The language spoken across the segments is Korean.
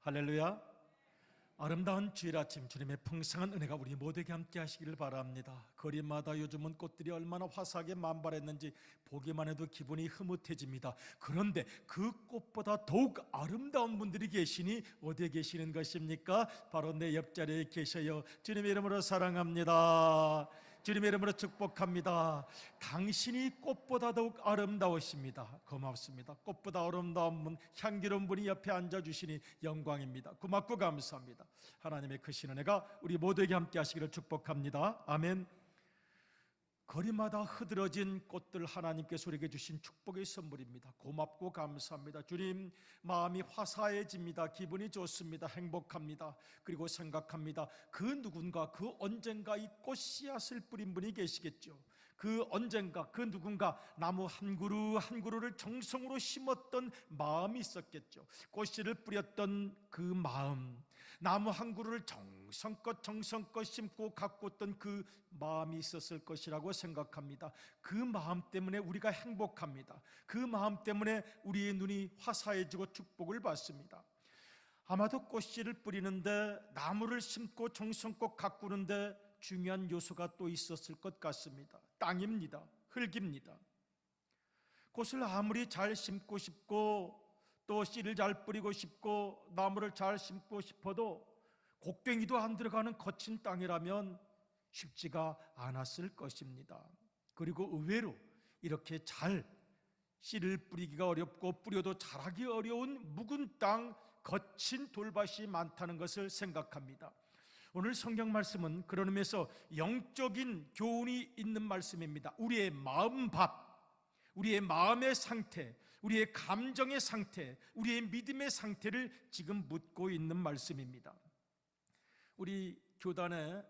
할렐루야. 아름다운 주일 아침, 주님의 풍성한 은혜가 우리 모두에게 함께 하시기를 바랍니다. 거리마다 요즘은 꽃들이 얼마나 화사하게 만발했는지 보기만 해도 기분이 흐뭇해집니다. 그런데 그 꽃보다 더욱 아름다운 분들이 계시니 어디에 계시는 것입니까? 바로 내 옆자리에 계셔요. 주님의 이름으로 사랑합니다. 주님의 이름으로 축복합니다. 당신이 꽃보다 더욱 아름다우십니다. 고맙습니다. 꽃보다 아름다운 분, 향기로운 분이 옆에 앉아주시니 영광입니다. 고맙고 감사합니다. 하나님의 크신 은혜가 우리 모두에게 함께 하시기를 축복합니다. 아멘. 거리마다 흐드러진 꽃들, 하나님께서 우리에게 주신 축복의 선물입니다. 고맙고 감사합니다. 주님, 마음이 화사해집니다. 기분이 좋습니다. 행복합니다. 그리고 생각합니다. 그 누군가, 그 언젠가 이 꽃씨앗을 뿌린 분이 계시겠죠. 그 언젠가, 그 누군가 나무 한 그루 한 그루를 정성으로 심었던 마음이 있었겠죠. 꽃씨를 뿌렸던 그 마음, 나무 한 그루를 정성껏 심고 가꾸었던 그 마음이 있었을 것이라고 생각합니다. 그 마음 때문에 우리가 행복합니다. 그 마음 때문에 우리의 눈이 화사해지고 축복을 받습니다. 아마도 꽃씨를 뿌리는데, 나무를 심고 정성껏 가꾸는데 중요한 요소가 또 있었을 것 같습니다. 땅입니다. 흙입니다. 꽃을 아무리 잘 심고 싶고 또 씨를 잘 뿌리고 싶고 나무를 잘 심고 싶어도 곡괭이도 안 들어가는 거친 땅이라면 쉽지가 않았을 것입니다. 그리고 의외로 이렇게 잘 씨를 뿌리기가 어렵고 뿌려도 자라기 어려운 묵은 땅, 거친 돌밭이 많다는 것을 생각합니다. 오늘 성경 말씀은 그런 의미에서 영적인 교훈이 있는 말씀입니다. 우리의 마음밭, 우리의 마음의 상태, 우리의 감정의 상태, 우리의 믿음의 상태를 지금 묻고 있는 말씀입니다. 우리 교단에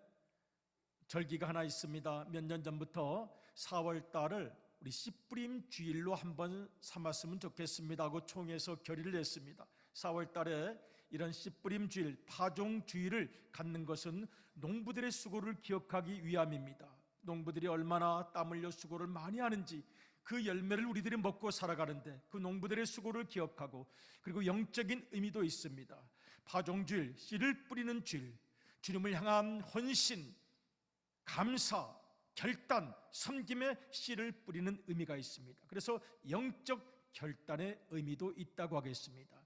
절기가 하나 있습니다. 몇 년 전부터 4월 달을 우리 씨뿌림 주일로 한번 삼았으면 좋겠습니다 하고 총회에서 결의를 했습니다. 4월 달에 이런 씨뿌림 주일, 파종 주일을 갖는 것은 농부들의 수고를 기억하기 위함입니다. 농부들이 얼마나 땀 흘려 수고를 많이 하는지, 그 열매를 우리들이 먹고 살아가는데 그 농부들의 수고를 기억하고, 그리고 영적인 의미도 있습니다. 파종주일, 씨를 뿌리는 주일, 주님을 향한 헌신, 감사, 결단, 섬김의 씨를 뿌리는 의미가 있습니다. 그래서 영적 결단의 의미도 있다고 하겠습니다.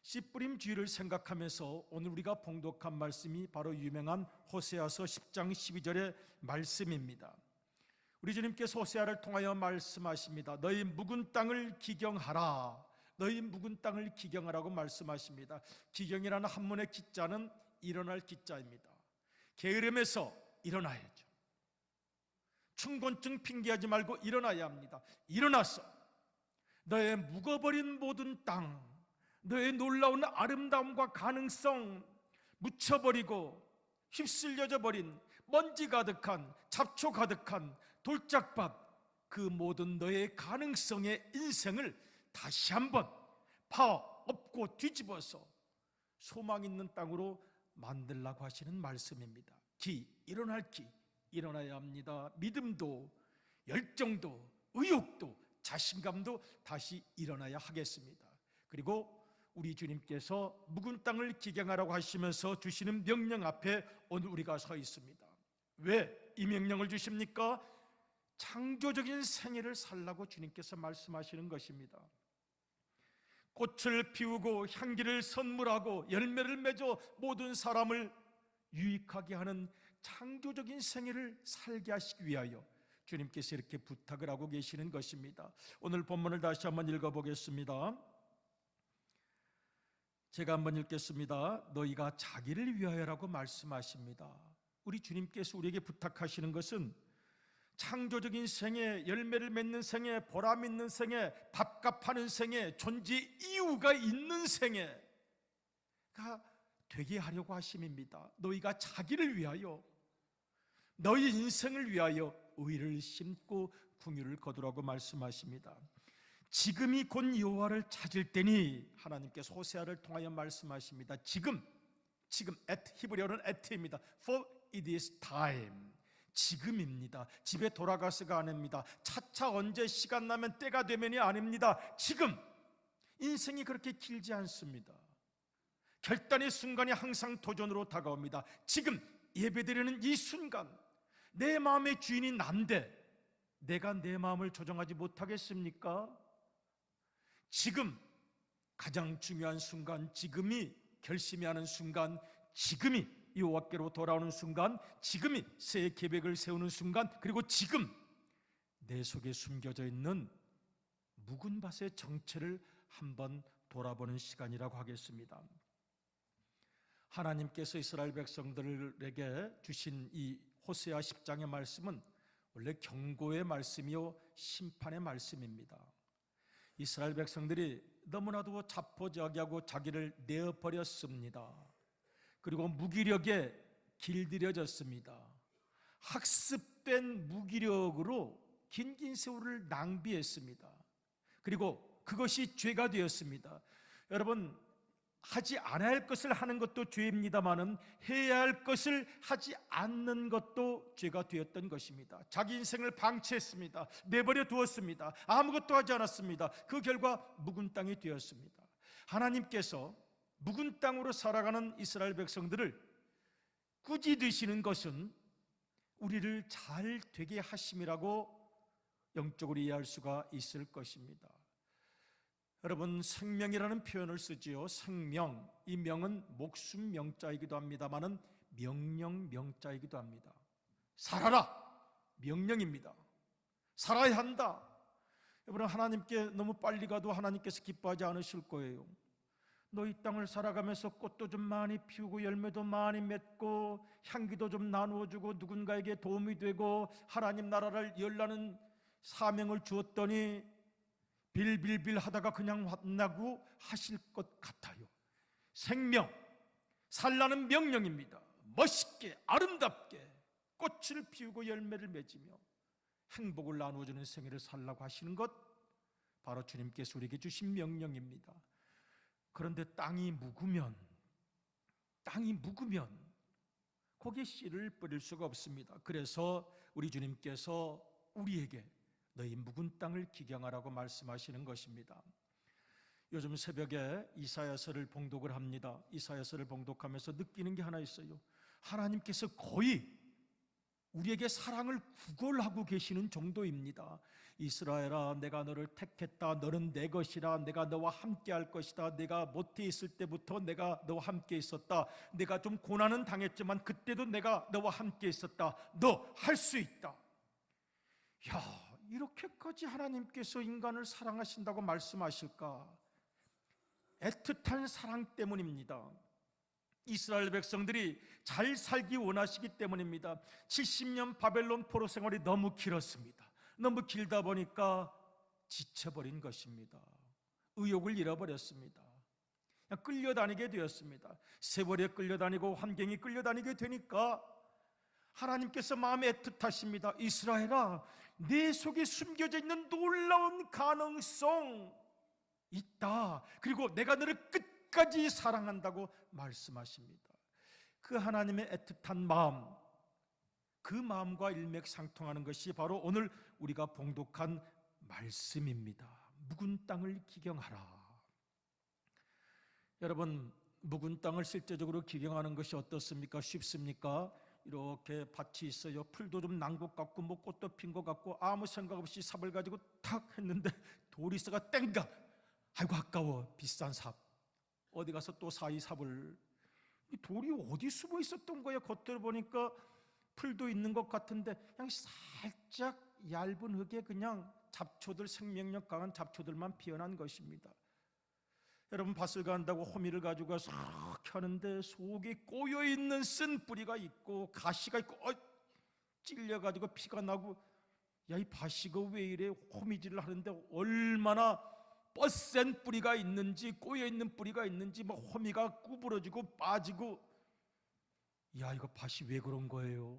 씨뿌림 주일을 생각하면서 오늘 우리가 봉독한 말씀이 바로 유명한 호세아서 10장 12절의 말씀입니다. 우리 주님께서 호세아를 통하여 말씀하십니다. 너희 묵은 땅을 기경하라. 너희 묵은 땅을 기경하라고 말씀하십니다. 기경이라는 한문의 기자는 일어날 기자입니다. 게으름에서 일어나야죠. 충곤증 핑계하지 말고 일어나야 합니다. 일어나서 너의 묵어버린 모든 땅, 너의 놀라운 아름다움과 가능성, 묻혀버리고 휩쓸려져 버린 먼지 가득한, 잡초 가득한 돌짝밭, 그 모든 너의 가능성의 인생을 다시 한번 파엎고 뒤집어서 소망 있는 땅으로 만들라고 하시는 말씀입니다. 일어날 일어나야 합니다. 믿음도, 열정도, 의욕도, 자신감도 다시 일어나야 하겠습니다. 그리고 우리 주님께서 묵은 땅을 기경하라고 하시면서 주시는 명령 앞에 오늘 우리가 서 있습니다. 왜 이 명령을 주십니까? 창조적인 생애를 살라고 주님께서 말씀하시는 것입니다. 꽃을 피우고 향기를 선물하고 열매를 맺어 모든 사람을 유익하게 하는 창조적인 생애를 살게 하시기 위하여 주님께서 이렇게 부탁을 하고 계시는 것입니다. 오늘 본문을 다시 한번 읽어보겠습니다. 제가 한번 읽겠습니다. 너희가 자기를 위하여라고 말씀하십니다. 우리 주님께서 우리에게 부탁하시는 것은 창조적인 생애, 열매를 맺는 생애, 보람 있는 생애, 밥값하는 생애, 존재 이유가 있는 생애가 되게 하려고 하심입니다. 너희가 자기를 위하여, 너희 인생을 위하여 의를 심고 긍휼을 거두라고 말씀하십니다. 지금이 곧 여호와를 찾을 때니, 하나님께서 호세아를 통하여 말씀하십니다. 지금 히브리어는 at입니다. For it is time. 지금입니다. 집에 돌아가서가 아닙니다. 차차 언제 시간 나면 때가 되면이 아닙니다. 지금. 인생이 그렇게 길지 않습니다. 결단의 순간이 항상 도전으로 다가옵니다. 지금 예배드리는 이 순간, 내 마음의 주인이 난데 내가 내 마음을 조정하지 못하겠습니까? 지금 가장 중요한 순간, 지금이 결심이 하는 순간, 지금이 여호와께로 돌아오는 순간, 지금이 새 계획을 세우는 순간, 그리고 지금 내 속에 숨겨져 있는 묵은 밭의 정체를 한번 돌아보는 시간이라고 하겠습니다. 하나님께서 이스라엘 백성들에게 주신 이 호세아 10장의 말씀은 원래 경고의 말씀이요 심판의 말씀입니다. 이스라엘 백성들이 너무나도 자포자기하고 자기를 내어버렸습니다. 그리고 무기력에 길들여졌습니다. 학습된 무기력으로 긴 세월을 낭비했습니다. 그리고 그것이 죄가 되었습니다. 여러분, 하지 않아야 할 것을 하는 것도 죄입니다마는 해야 할 것을 하지 않는 것도 죄가 되었던 것입니다. 자기 인생을 방치했습니다. 내버려 두었습니다. 아무것도 하지 않았습니다. 그 결과 묵은 땅이 되었습니다. 하나님께서 묵은 땅으로 살아가는 이스라엘 백성들을 꾸짖으시는 것은 우리를 잘 되게 하심이라고 영적으로 이해할 수가 있을 것입니다. 여러분, 생명이라는 표현을 쓰지요. 생명, 이 명은 목숨 명자이기도 합니다마는 명령 명자이기도 합니다. 살아라, 명령입니다. 살아야 한다. 여러분, 하나님께 너무 빨리 가도 하나님께서 기뻐하지 않으실 거예요. 너 이 땅을 살아가면서 꽃도 좀 많이 피우고 열매도 많이 맺고 향기도 좀 나누어주고 누군가에게 도움이 되고 하나님 나라를 열라는 사명을 주었더니 빌빌빌 하다가 그냥 만나고 하실 것 같아요. 생명, 살라는 명령입니다. 멋있게 아름답게 꽃을 피우고 열매를 맺으며 행복을 나누어주는 생애를 살라고 하시는 것, 바로 주님께서 우리에게 주신 명령입니다. 그런데 땅이 묵으면 거기에 씨를 뿌릴 수가 없습니다. 그래서 우리 주님께서 우리에게 너희 묵은 땅을 기경하라고 말씀하시는 것입니다. 요즘 새벽에 이사야서를 봉독을 합니다. 이사야서를 봉독하면서 느끼는 게 하나 있어요. 하나님께서 거의 우리에게 사랑을 구걸하고 계시는 정도입니다. 이스라엘아, 내가 너를 택했다. 너는 내 것이라. 내가 너와 함께 할 것이다. 내가 모태 있을 때부터 내가 너와 함께 있었다. 내가 좀 고난은 당했지만 그때도 내가 너와 함께 있었다. 너 할 수 있다. 야, 이렇게까지 하나님께서 인간을 사랑하신다고 말씀하실까? 애틋한 사랑 때문입니다. 이스라엘 백성들이 잘 살기 원하시기 때문입니다. 70년 바벨론 포로 생활이 너무 길었습니다. 너무 길다 보니까 지쳐버린 것입니다. 의욕을 잃어버렸습니다. 그냥 끌려다니게 되었습니다. 세월에 끌려다니고 환경이 끌려다니게 되니까 하나님께서 마음에 애틋하십니다. 이스라엘아, 내 속에 숨겨져 있는 놀라운 가능성 있다. 그리고 내가 너를 끝까지 사랑한다고 말씀하십니다. 그 하나님의 애틋한 마음, 그 마음과 일맥상통하는 것이 바로 오늘 우리가 봉독한 말씀입니다. 묵은 땅을 기경하라. 여러분, 묵은 땅을 실제적으로 기경하는 것이 어떻습니까? 쉽습니까? 이렇게 밭이 있어요. 풀도 좀 난 것 같고 뭐 꽃도 핀 것 같고 아무 생각 없이 삽을 가지고 탁 했는데 돌이 있어가 땡각. 아이고 아까워. 비싼 삽. 어디 가서 또 사이 삽을. 이 돌이 어디 숨어 있었던 거예요? 겉으로 보니까 풀도 있는 것 같은데 그냥 살짝 얇은 흙에 그냥 잡초들, 생명력 강한 잡초들만 피어난 것입니다. 여러분, 밭을 간다고 호미를 가지고 가서 하는데 속에 꼬여있는 쓴 뿌리가 있고 가시가 있고 찔려가지고 피가 나고, 야, 이 밭이가 왜 이래? 호미질을 하는데 얼마나 뻗센 뿌리가 있는지 꼬여있는 뿌리가 있는지 뭐 호미가 구부러지고 빠지고, 야, 이거 밭이 왜 그런 거예요?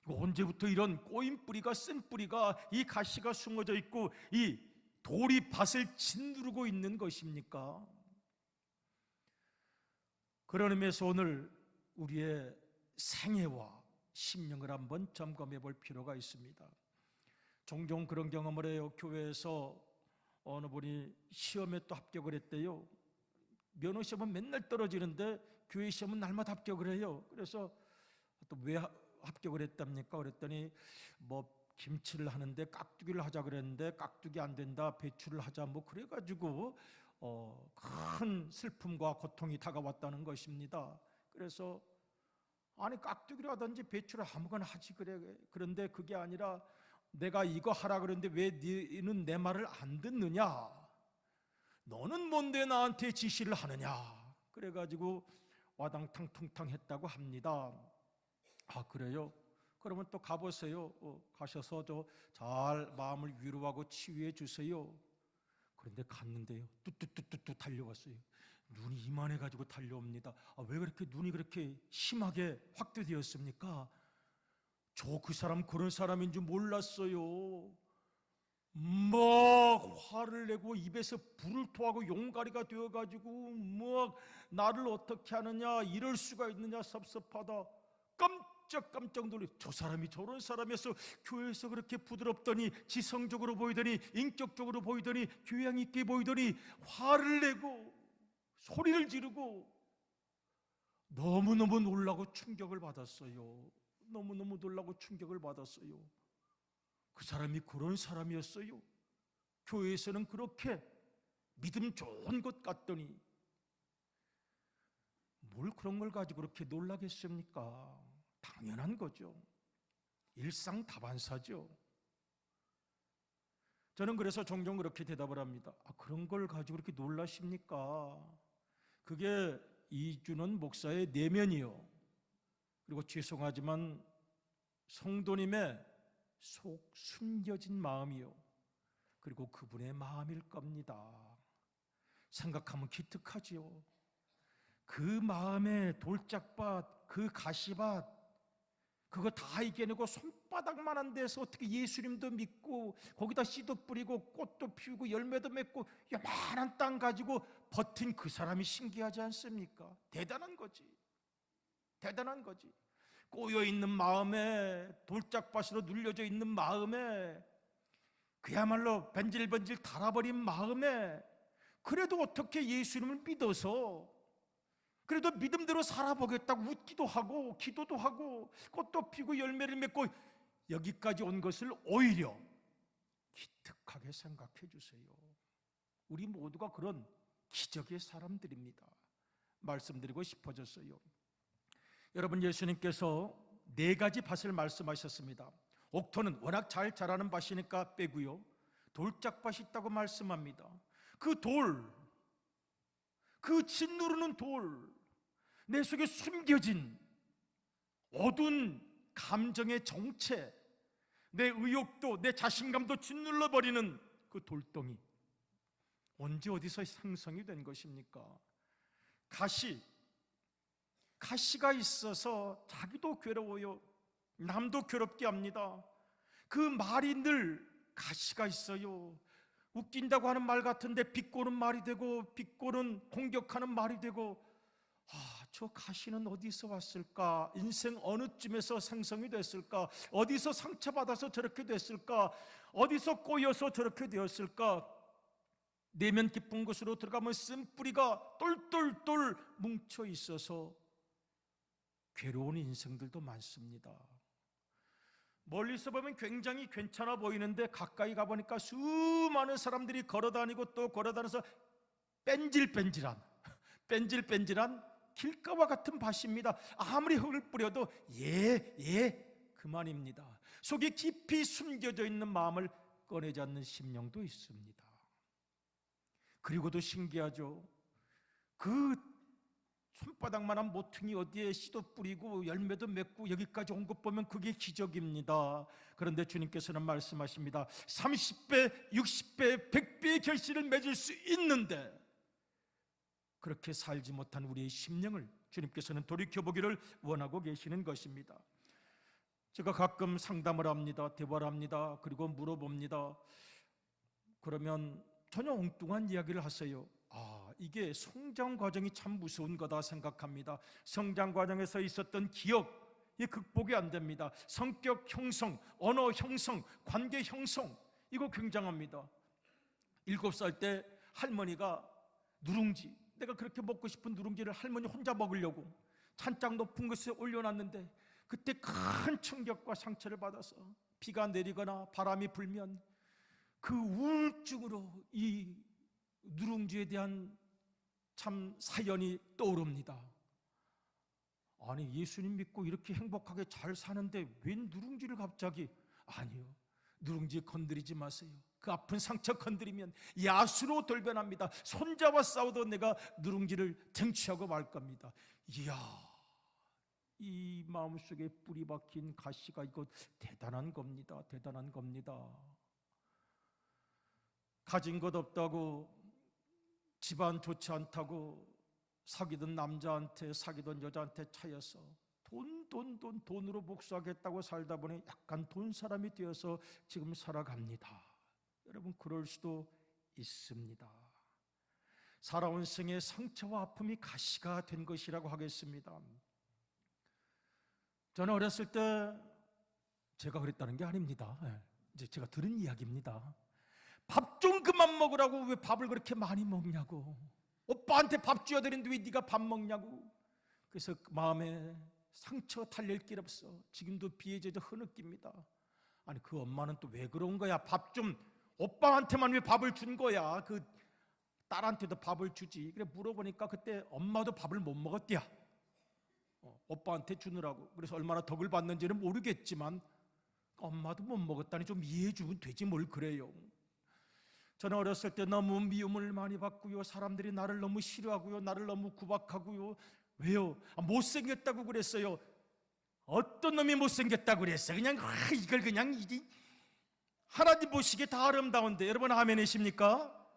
이거 언제부터 이런 꼬인 뿌리가, 쓴 뿌리가, 이 가시가 숨어져 있고 이 돌이 밭을 짓누르고 있는 것입니까? 그런 의미에서 오늘 우리의 생애와 심령을 한번 점검해 볼 필요가 있습니다. 종종 그런 경험을 해요. 교회에서 어느 분이 시험에 또 합격을 했대요. 면허 시험은 맨날 떨어지는데 교회 시험은 날마다 합격을 해요. 그래서 또 왜 합격을 했답니까? 그랬더니 뭐 김치를 하는데 깍두기를 하자 그랬는데 깍두기 안 된다, 배추를 하자, 뭐 그래가지고 큰 슬픔과 고통이 다가왔다는 것입니다. 그래서 아니 깍두기를 하든지 배추를 아무거나 하지 그래. 그런데 그게 아니라 내가 이거 하라 그러는데 왜 너는 내 말을 안 듣느냐? 너는 뭔데 나한테 지시를 하느냐? 그래가지고 와당탕 했다고 합니다. 아 그래요? 그러면 또 가보세요. 가셔서 잘 마음을 위로하고 치유해 주세요. 그런데 갔는데요, 뚜뚜뚜뚜 달려왔어요. 눈이 이만해가지고 달려옵니다. 왜 그렇게 눈이 그렇게 심하게 확대되었습니까? 저 그 사람 그런 사람인 줄 몰랐어요. 막 화를 내고 입에서 불을 토하고 용가리가 되어가지고 막 나를 어떻게 하느냐, 이럴 수가 있느냐, 섭섭하다. 깜짝 놀래. 저 사람이 저런 사람이어서 교회에서 그렇게 부드럽더니, 지성적으로 보이더니, 인격적으로 보이더니, 교양 있게 보이더니 화를 내고 소리를 지르고 너무너무 놀라고 충격을 받았어요. 너무너무 놀라고 충격을 받았어요. 그 사람이 그런 사람이었어요. 교회에서는 그렇게 믿음 좋은 것 같더니 뭘 그런 걸 가지고 그렇게 놀라겠습니까? 당연한 거죠. 일상다반사죠. 저는 그래서 종종 그렇게 대답을 합니다. 그런 걸 가지고 그렇게 놀라십니까? 그게 이준원 목사의 내면이요, 그리고 죄송하지만 성도님의 속 숨겨진 마음이요, 그리고 그분의 마음일 겁니다. 생각하면 기특하지요. 그 마음의 돌짝밭, 그 가시밭, 그거 다 이겨내고 손바닥만한 데서 어떻게 예수님도 믿고 거기다 씨도 뿌리고 꽃도 피우고 열매도 맺고 요만한 땅 가지고 버틴 그 사람이 신기하지 않습니까? 대단한 거지. 대단한 거지. 꼬여있는 마음에, 돌짝밭으로 눌려져 있는 마음에, 그야말로 번질번질 달아버린 마음에, 그래도 어떻게 예수님을 믿어서 그래도 믿음대로 살아보겠다고 웃기도 하고 기도도 하고 꽃도 피고 열매를 맺고 여기까지 온 것을 오히려 기특하게 생각해 주세요. 우리 모두가 그런 기적의 사람들입니다. 말씀드리고 싶어졌어요. 여러분, 예수님께서 4가지 밭을 말씀하셨습니다. 옥토는 워낙 잘 자라는 밭이니까 빼고요, 돌짝밭이 있다고 말씀합니다. 그 돌, 그 짓누르는 돌, 내 속에 숨겨진 어두운 감정의 정체, 내 의욕도 내 자신감도 짓눌러버리는 그 돌덩이, 언제 어디서 생성이 된 것입니까? 가시가 있어서 자기도 괴로워요. 남도 괴롭게 합니다. 그 말이 늘 가시가 있어요. 웃긴다고 하는 말 같은데 비꼬는 말이 되고, 비꼬는 공격하는 말이 되고, 저 가시는 어디서 왔을까? 인생 어느 쯤에서 생성이 됐을까? 어디서 상처받아서 저렇게 됐을까? 어디서 꼬여서 저렇게 되었을까? 내면 깊은 곳으로 들어가면 쓴뿌리가 똘똘똘 뭉쳐 있어서 괴로운 인생들도 많습니다. 멀리서 보면 굉장히 괜찮아 보이는데 가까이 가보니까 수많은 사람들이 걸어다니고 또 걸어다녀서 뺀질뺀질한 길가와 같은 밭입니다. 아무리 흙을 뿌려도 그만입니다. 속에 깊이 숨겨져 있는 마음을 꺼내지 않는 심령도 있습니다. 그리고도 신기하죠. 그 손바닥만한 모퉁이 어디에 씨도 뿌리고 열매도 맺고 여기까지 온 것 보면 그게 기적입니다. 그런데 주님께서는 말씀하십니다. 30배, 60배, 100배의 결실을 맺을 수 있는데 그렇게 살지 못한 우리의 심령을 주님께서는 돌이켜보기를 원하고 계시는 것입니다. 제가 가끔 상담을 합니다. 대화를 합니다. 그리고 물어봅니다. 그러면 전혀 엉뚱한 이야기를 하세요. 이게 성장 과정이 참 무서운 거다 생각합니다. 성장 과정에서 있었던 기억이 극복이 안 됩니다. 성격 형성, 언어 형성, 관계 형성, 이거 굉장합니다. 7살 때 할머니가 누룽지, 내가 그렇게 먹고 싶은 누룽지를 할머니 혼자 먹으려고 찬장 높은 곳에 올려놨는데 그때 큰 충격과 상처를 받아서 비가 내리거나 바람이 불면 그 우울증으로 이 누룽지에 대한 참 사연이 떠오릅니다. 아니, 예수님 믿고 이렇게 행복하게 잘 사는데 웬 누룽지를 갑자기? 아니요, 누룽지 건드리지 마세요. 그 아픈 상처 건드리면 야수로 돌변합니다. 손잡아 싸워도 내가 누룽지를 쟁취하고 말 겁니다. 이야, 이 마음속에 뿌리 박힌 가시가 이거 대단한 겁니다. 대단한 겁니다. 가진 것 없다고, 집안 좋지 않다고 사귀던 남자한테, 사귀던 여자한테 차여서 돈으로 복수하겠다고 살다 보니 약간 돈 사람이 되어서 지금 살아갑니다. 여러분, 그럴 수도 있습니다. 살아온 생의 상처와 아픔이 가시가 된 것이라고 하겠습니다. 저는 어렸을 때 제가 그랬다는 게 아닙니다. 이제 제가 들은 이야기입니다. 밥 좀 그만 먹으라고, 왜 밥을 그렇게 많이 먹냐고, 오빠한테 밥 줘야 되는데 왜 네가 밥 먹냐고. 그래서 마음에 상처 달랠 길 없어 지금도 비에 젖어 흐느낍니다. 아니, 그 엄마는 또 왜 그런 거야? 밥 좀, 오빠한테만 왜 밥을 준 거야? 그 딸한테도 밥을 주지. 그래 물어보니까 그때 엄마도 밥을 못 먹었대야. 오빠한테 주느라고. 그래서 얼마나 덕을 받는지는 모르겠지만 엄마도 못 먹었다니 좀 이해해 주면 되지 뭘 그래요. 저는 어렸을 때 너무 미움을 많이 받고요, 사람들이 나를 너무 싫어하고요, 나를 너무 구박하고요. 왜요? 못생겼다고 그랬어요. 어떤 놈이 못생겼다고 그랬어요? 그냥 이걸 그냥 하나님 보시기에 다 아름다운데. 여러분 아멘이십니까?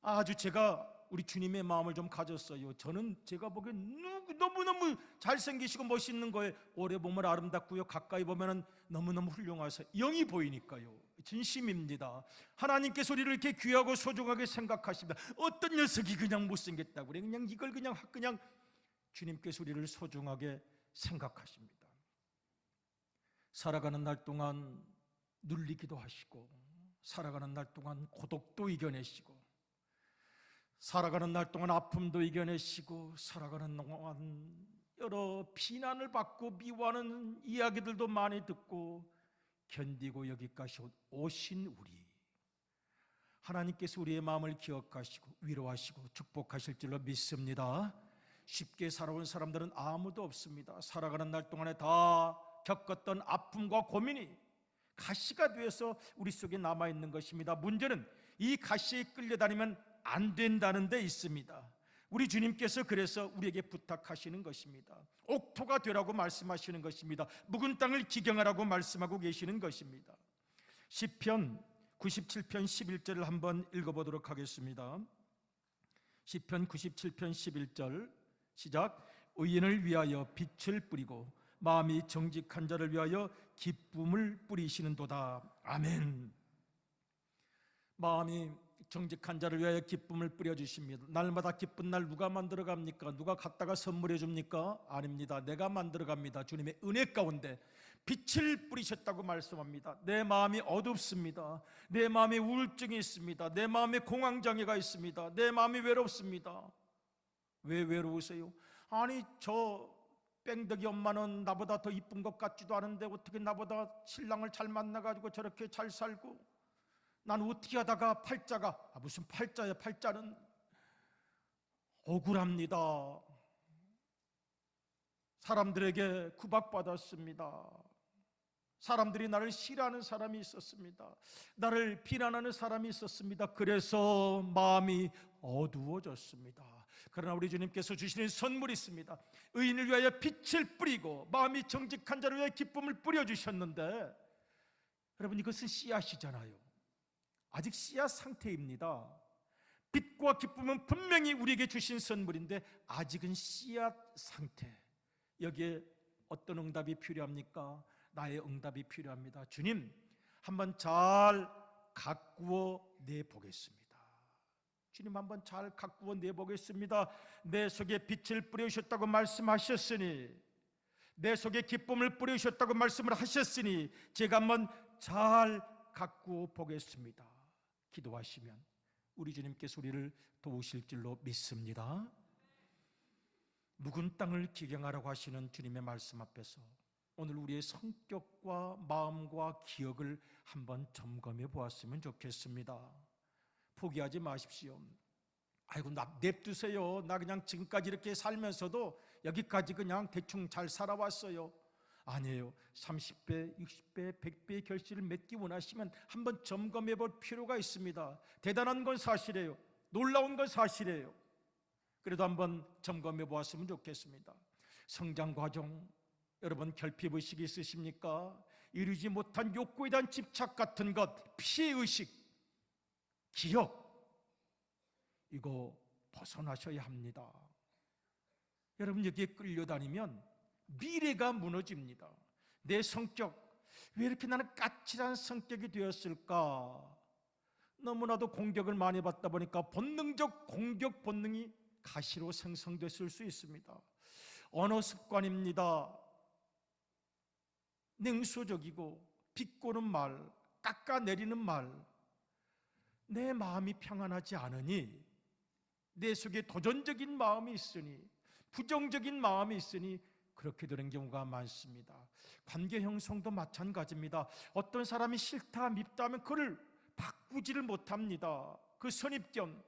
아주 제가 우리 주님의 마음을 좀 가졌어요. 저는 제가 보기엔 너무너무 잘생기시고 멋있는 거에 오래 보면 아름답고요, 가까이 보면 너무너무 훌륭하세요. 영이 보이니까요. 진심입니다. 하나님께서 우리를 이렇게 귀하고 소중하게 생각하십니다. 어떤 녀석이 그냥 못생겼다고 그래? 그냥 이걸 그냥 주님께서 우리를 소중하게 생각하십니다. 살아가는 날 동안 눌리기도 하시고, 살아가는 날 동안 고독도 이겨내시고, 살아가는 날 동안 아픔도 이겨내시고, 살아가는 동안 여러 비난을 받고 미워하는 이야기들도 많이 듣고 견디고 여기까지 오신 우리, 하나님께서 우리의 마음을 기억하시고 위로하시고 축복하실 줄로 믿습니다. 쉽게 살아온 사람들은 아무도 없습니다. 살아가는 날 동안에 다 겪었던 아픔과 고민이 가시가 되어서 우리 속에 남아있는 것입니다. 문제는 이 가시에 끌려다니면 안 된다는 데 있습니다. 우리 주님께서 그래서 우리에게 부탁하시는 것입니다. 옥토가 되라고 말씀하시는 것입니다. 묵은 땅을 기경하라고 말씀하고 계시는 것입니다. 시편 97편 11절을 한번 읽어보도록 하겠습니다. 시편 97편 11절 시작. 의인을 위하여 빛을 뿌리고 마음이 정직한 자를 위하여 기쁨을 뿌리시는도다. 아멘. 마음이 정직한 자를 위하여 기쁨을 뿌려주십니다. 날마다 기쁜 날 누가 만들어갑니까? 누가 갖다가 선물해 줍니까? 아닙니다. 내가 만들어갑니다. 주님의 은혜 가운데 빛을 뿌리셨다고 말씀합니다. 내 마음이 어둡습니다. 내 마음에 우울증이 있습니다. 내 마음에 공황장애가 있습니다. 내 마음이 외롭습니다. 왜 외로우세요? 아니, 저 뺑덕이 엄마는 나보다 더 이쁜 것 같지도 않은데 어떻게 나보다 신랑을 잘 만나가지고 저렇게 잘 살고, 난 어떻게 하다가 팔자가, 무슨 팔자야, 팔자는 억울합니다. 사람들에게 구박받았습니다. 사람들이 나를 싫어하는 사람이 있었습니다. 나를 비난하는 사람이 있었습니다. 그래서 마음이 어두워졌습니다. 그러나 우리 주님께서 주시는 선물이 있습니다. 의인을 위하여 빛을 뿌리고 마음이 정직한 자를 위하여 기쁨을 뿌려주셨는데, 여러분 이것은 씨앗이잖아요. 아직 씨앗 상태입니다. 빛과 기쁨은 분명히 우리에게 주신 선물인데 아직은 씨앗 상태. 여기에 어떤 응답이 필요합니까? 나의 응답이 필요합니다. 주님, 한번 잘 가꾸어 내보겠습니다. 주님, 한번 잘 가꾸어 내보겠습니다. 내 속에 빛을 뿌려주셨다고 말씀하셨으니, 내 속에 기쁨을 뿌려주셨다고 말씀을 하셨으니 제가 한번 잘 가꾸어 보겠습니다. 기도하시면 우리 주님께서 우리를 도우실 줄로 믿습니다. 묵은 땅을 기경하라고 하시는 주님의 말씀 앞에서 오늘 우리의 성격과 마음과 기억을 한번 점검해 보았으면 좋겠습니다. 포기하지 마십시오. 아이고, 나 냅두세요. 나 그냥 지금까지 이렇게 살면서도 여기까지 그냥 대충 잘 살아왔어요. 아니에요. 30배, 60배, 100배의 결실을 맺기 원하시면 한번 점검해 볼 필요가 있습니다. 대단한 건 사실이에요. 놀라운 건 사실이에요. 그래도 한번 점검해 보았으면 좋겠습니다. 성장 과정, 여러분 결핍의식이 있으십니까? 이루지 못한 욕구에 대한 집착 같은 것, 피해의식, 기억, 이거 벗어나셔야 합니다. 여러분 여기에 끌려다니면 미래가 무너집니다. 내 성격, 왜 이렇게 나는 까칠한 성격이 되었을까? 너무나도 공격을 많이 받다 보니까 본능적 공격 본능이 가시로 생성됐을 수 있습니다. 언어 습관입니다. 냉소적이고 비꼬는 말, 깎아내리는 말, 내 마음이 평안하지 않으니, 내 속에 도전적인 마음이 있으니, 부정적인 마음이 있으니 그렇게 되는 경우가 많습니다. 관계 형성도 마찬가지입니다. 어떤 사람이 싫다 밉다 하면 그를 바꾸지를 못합니다. 그 선입견,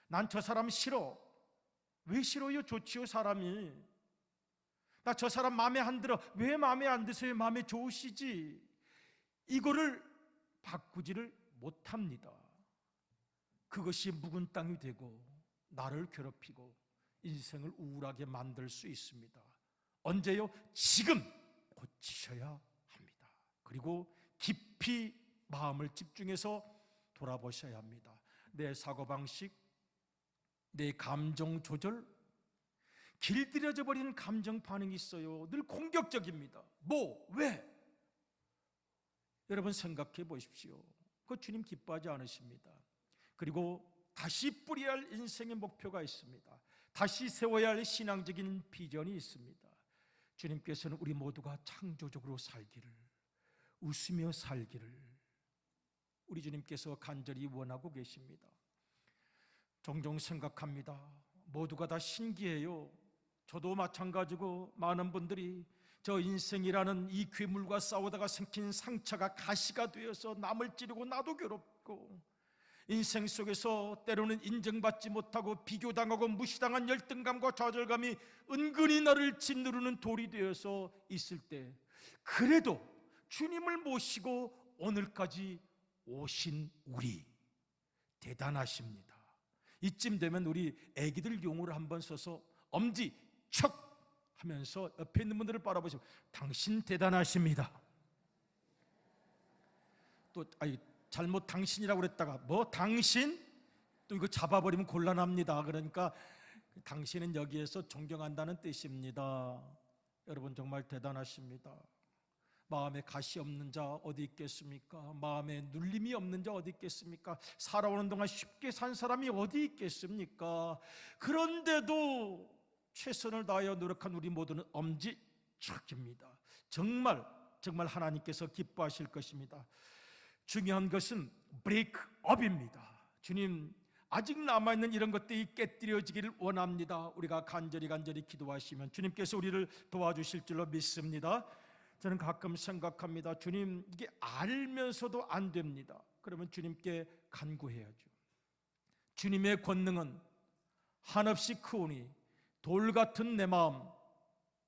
난 저 사람 싫어. 왜 싫어요? 좋지요 사람이. 나 저 사람 마음에 안 들어. 왜 마음에 안 드세요? 마음에 좋으시지. 이거를 바꾸지를 못합니다. 그것이 묵은 땅이 되고 나를 괴롭히고 인생을 우울하게 만들 수 있습니다. 언제요? 지금 고치셔야 합니다. 그리고 깊이 마음을 집중해서 돌아보셔야 합니다. 내 사고방식, 내 감정 조절, 길들여져 버린 감정 반응이 있어요. 늘 공격적입니다. 뭐? 왜? 여러분 생각해 보십시오. 그 주님 기뻐하지 않으십니다. 그리고 다시 뿌려야 할 인생의 목표가 있습니다. 다시 세워야 할 신앙적인 비전이 있습니다. 주님께서는 우리 모두가 창조적으로 살기를, 웃으며 살기를 우리 주님께서 간절히 원하고 계십니다. 종종 생각합니다. 모두가 다 신기해요. 저도 마찬가지고 많은 분들이 저 인생이라는 이 괴물과 싸우다가 생긴 상처가 가시가 되어서 남을 찌르고 나도 괴롭고, 인생 속에서 때로는 인정받지 못하고 비교당하고 무시당한 열등감과 좌절감이 은근히 나를 짓누르는 돌이 되어서 있을 때, 그래도 주님을 모시고 오늘까지 오신 우리 대단하십니다. 이쯤 되면 우리 애기들 용어를 한번 써서 엄지 척 하면서 옆에 있는 분들을 바라보시면 당신 대단하십니다. 또 잘못 당신이라고 그랬다가 뭐 당신? 또 이거 잡아버리면 곤란합니다. 그러니까 당신은 여기에서 존경한다는 뜻입니다. 여러분 정말 대단하십니다. 마음에 가시 없는 자 어디 있겠습니까? 마음에 눌림이 없는 자 어디 있겠습니까? 살아오는 동안 쉽게 산 사람이 어디 있겠습니까? 그런데도 최선을 다하여 노력한 우리 모두는 엄지척입니다. 정말 하나님께서 기뻐하실 것입니다. 중요한 것은 브레이크업입니다. 주님, 아직 남아있는 이런 것들이 깨뜨려지기를 원합니다. 우리가 간절히 기도하시면 주님께서 우리를 도와주실 줄로 믿습니다. 저는 가끔 생각합니다. 주님, 이게 알면서도 안 됩니다. 그러면 주님께 간구해야죠. 주님의 권능은 한없이 크오니 돌 같은 내 마음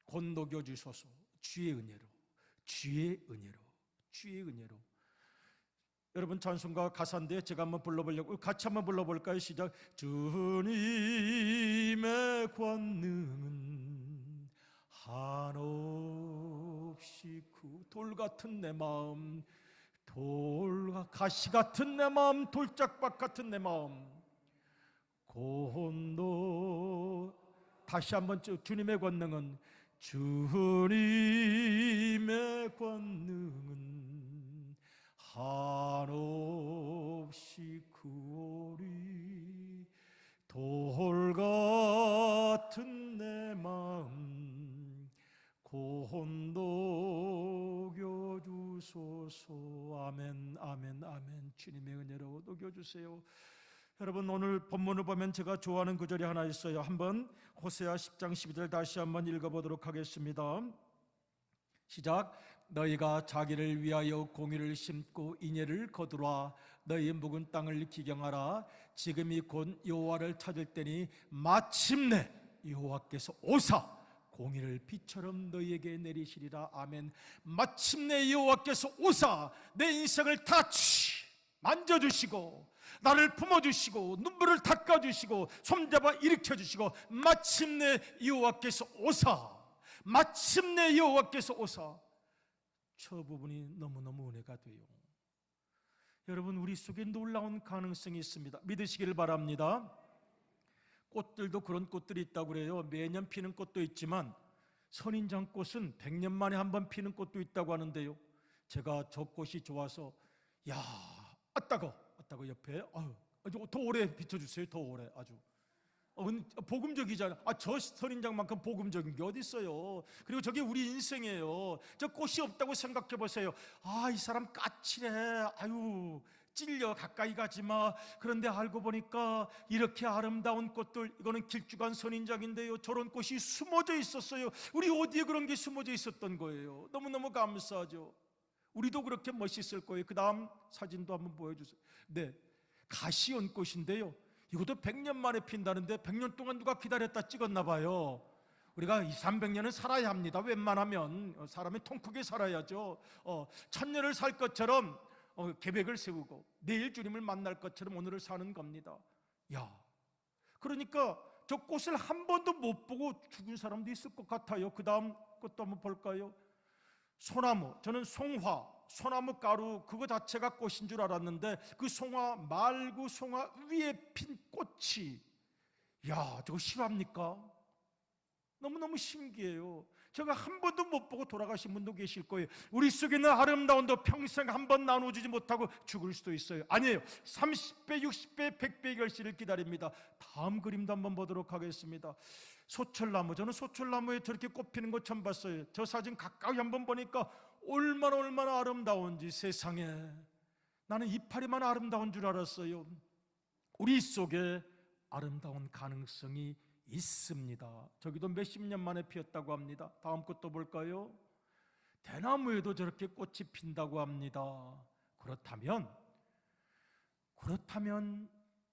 곧 녹여주소서. 주의 은혜로. 여러분 찬송가 가사인데 제가 한번 불러보려고, 같이 한번 불러볼까요? 시작. 주님의 권능은 한없이 돌 같은 내 마음, 가시 같은 내 마음, 돌짝밭 같은 내 마음 곧 다시 한번 주님의 권능은 한없이 크오리 돌 같은 내 마음 곧 녹여주소서. 아멘. 주님의 은혜로 녹여주세요. 여러분, 오늘 본문을 보면 제가 좋아하는 구절이 하나 있어요. 한번 호세아 10장 12절 다시 한번 읽어보도록 하겠습니다. 시작. 너희가 자기를 위하여 공의를 심고 인애를 거두라. 너희 묵은 땅을 기경하라. 지금이 곧 여호와를 찾을 때니 마침내 여호와께서 오사 공의를 비처럼 너희에게 내리시리라. 아멘. 마침내 여호와께서 오사 내 인생을 타치 만져주시고 나를 품어주시고 눈물을 닦아주시고 손잡아 일으켜주시고 마침내 여호와께서 오사, 마침내 여호와께서 오사. 저 부분이 너무너무 은혜가 돼요. 여러분, 우리 속에 놀라운 가능성이 있습니다. 믿으시기를 바랍니다. 꽃들도 그런 꽃들이 있다고 그래요. 매년 피는 꽃도 있지만 선인장꽃은 100년 만에 한 번 피는 꽃도 있다고 하는데요. 제가 저 꽃이 좋아서 야, 아따고 옆에 아주 더 오래 비춰주세요. 더 오래 아주 복음적이잖아요. 저 선인장만큼 복음적인 게 어디 있어요. 그리고 저게 우리 인생이에요. 저 꽃이 없다고 생각해 보세요. 이 사람 까칠해, 아유 찔려, 가까이 가지마. 그런데 알고 보니까 이렇게 아름다운 꽃들, 이거는 길쭉한 선인장인데요, 저런 꽃이 숨어져 있었어요. 우리 어디에 그런 게 숨어져 있었던 거예요. 너무너무 감사하죠. 우리도 그렇게 멋있을 거예요. 그 다음 사진도 한번 보여주세요. 네, 가시연꽃인데요, 이것도 100년 만에 핀다는데 100년 동안 누가 기다렸다 찍었나 봐요. 우리가 200~300년은 살아야 합니다. 웬만하면 사람이 통 크게 살아야죠. 1000년을 살 것처럼 계획을 세우고 내일 주님을 만날 것처럼 오늘을 사는 겁니다. 그러니까 저 꽃을 한 번도 못 보고 죽은 사람도 있을 것 같아요. 그 다음 것도 한번 볼까요? 소나무, 저는 송화, 소나무 가루 그거 자체가 꽃인 줄 알았는데 그 송화 말고 송화 위에 핀 꽃이, 저거 실화입니까? 너무너무 신기해요. 제가 한 번도 못 보고 돌아가신 분도 계실 거예요. 우리 속에 있는 아름다움도 평생 한 번 나눠주지 못하고 죽을 수도 있어요. 아니에요. 30배, 60배, 100배의 결실을 기다립니다. 다음 그림도 한번 보도록 하겠습니다. 소철나무, 저는 소철나무에 저렇게 꽃 피는 거 처음 봤어요. 저 사진 가까이 한번 보니까 얼마나 아름다운지. 세상에, 나는 이파리만 아름다운 줄 알았어요. 우리 속에 아름다운 가능성이 있습니다. 저기도 몇십 년 만에 피었다고 합니다. 다음 것도 볼까요? 대나무에도 저렇게 꽃이 핀다고 합니다. 그렇다면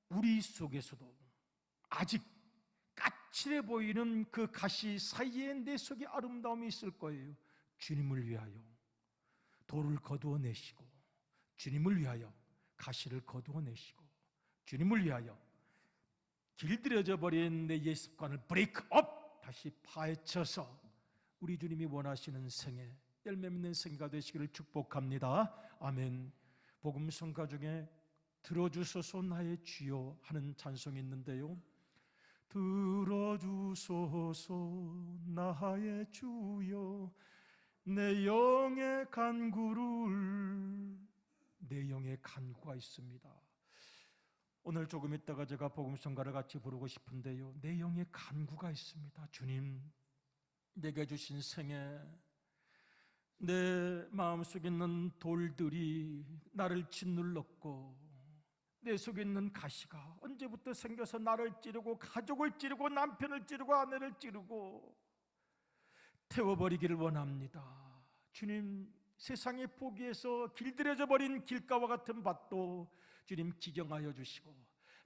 우리 속에서도 아직 까칠해 보이는 그 가시 사이에 내 속에 아름다움이 있을 거예요. 주님을 위하여 돌을 거두어내시고, 주님을 위하여 가시를 거두어내시고, 주님을 위하여 길들여져 버린 내 옛 습관을 브레이크업, 다시 파헤쳐서 우리 주님이 원하시는 생애, 열매 맺는 생애가 되시기를 축복합니다. 아멘. 복음성가 중에 들어주소서 나의 주여 하는 찬송이 있는데요, 들어주소서 나의 주여 내 영의 간구가 있습니다. 오늘 조금 있다가 제가 복음성가를 같이 부르고 싶은데요, 내 영의 간구가 있습니다. 주님, 내게 주신 생애, 내 마음속에 있는 돌들이 나를 짓눌렀고, 내 속에 있는 가시가 언제부터 생겨서 나를 찌르고 가족을 찌르고 남편을 찌르고 아내를 찌르고 태워버리기를 원합니다. 주님, 세상에 포기해서 길들여져 버린 길가와 같은 밭도 주님 기경하여 주시고,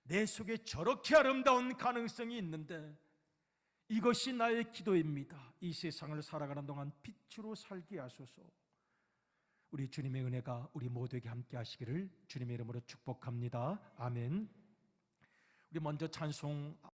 내 속에 저렇게 아름다운 가능성이 있는데 이것이 나의 기도입니다. 이 세상을 살아가는 동안 빛으로 살게 하소서. 우리 주님의 은혜가 우리 모두에게 함께 하시기를 주님의 이름으로 축복합니다. 아멘. 우리 먼저 찬송